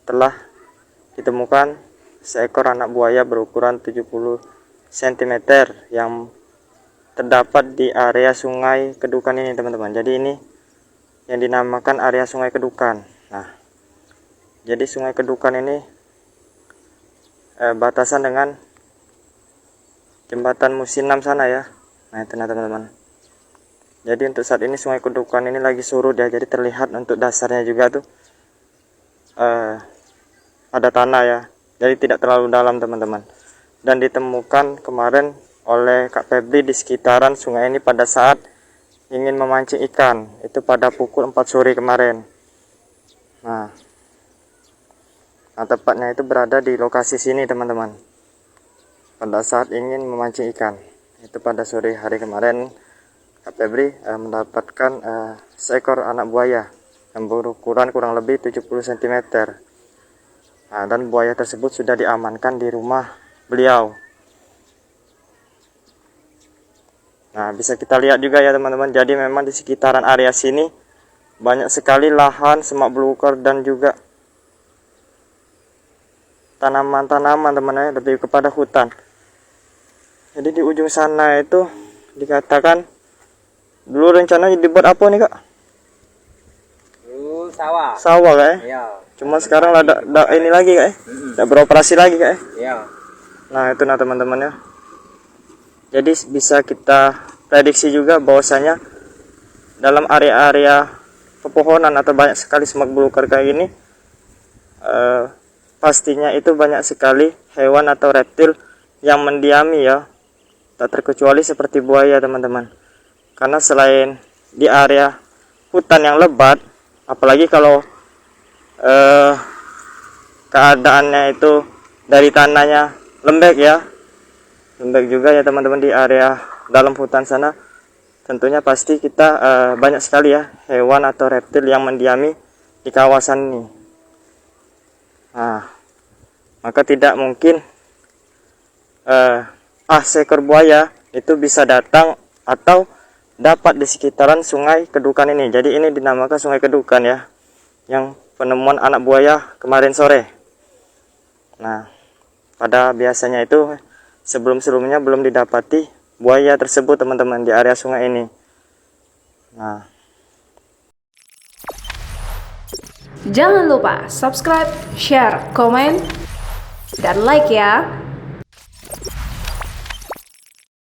telah ditemukan seekor anak buaya berukuran 70 cm yang terdapat di area Sungai Kedukan ini, teman-teman. Jadi ini yang dinamakan area Sungai Kedukan. Nah, jadi Sungai Kedukan ini batasan dengan jembatan Musinam sana ya. Nah, itu teman-teman. Jadi untuk saat ini Sungai Kedukan ini lagi surut ya. Jadi terlihat untuk dasarnya juga tuh ada tanah ya. Jadi tidak terlalu dalam, teman-teman. Dan ditemukan kemarin oleh Kak Febri di sekitaran sungai ini pada saat ingin memancing ikan. Itu pada pukul 4 sore kemarin. Nah, tepatnya itu berada di lokasi sini, teman-teman. Pada saat ingin memancing ikan. Itu pada sore hari kemarin Kak Febri mendapatkan seekor anak buaya yang berukuran kurang lebih 70 cm. Nah, dan buaya tersebut sudah diamankan di rumah beliau. Nah, bisa kita lihat juga ya, teman-teman. Jadi memang di sekitaran area sini banyak sekali lahan semak belukar dan juga tanaman-tanaman, teman-teman, lebih kepada hutan. Jadi di ujung sana itu dikatakan dulu rencananya dibuat apa nih, Kak? Dulu sawah. Sawah, Kak ya? Iya. Cuma sekarang ada ini lagi, Kak ya? Udah beroperasi lagi, Kak ya? Iya. Nah, itu teman-teman ya. Jadi bisa kita prediksi juga bahwasanya dalam area-area pepohonan atau banyak sekali semak belukar kayak gini, pastinya itu banyak sekali hewan atau reptil yang mendiami ya. Tak terkecuali seperti buaya, teman-teman. Karena selain di area hutan yang lebat, apalagi kalau keadaannya itu dari tanahnya lembek ya, lembek juga ya, teman-teman, di area dalam hutan sana, tentunya pasti kita banyak sekali ya hewan atau reptil yang mendiami di kawasan ini. Nah, maka tidak mungkin seekor buaya itu bisa datang atau dapat di sekitaran Sungai Kedukan ini. Jadi ini dinamakan Sungai Kedukan ya, yang penemuan anak buaya kemarin sore. Nah, pada biasanya itu sebelum-sebelumnya belum didapati buaya tersebut, teman-teman, di area sungai ini. Nah, jangan lupa subscribe, share, komen, dan like ya.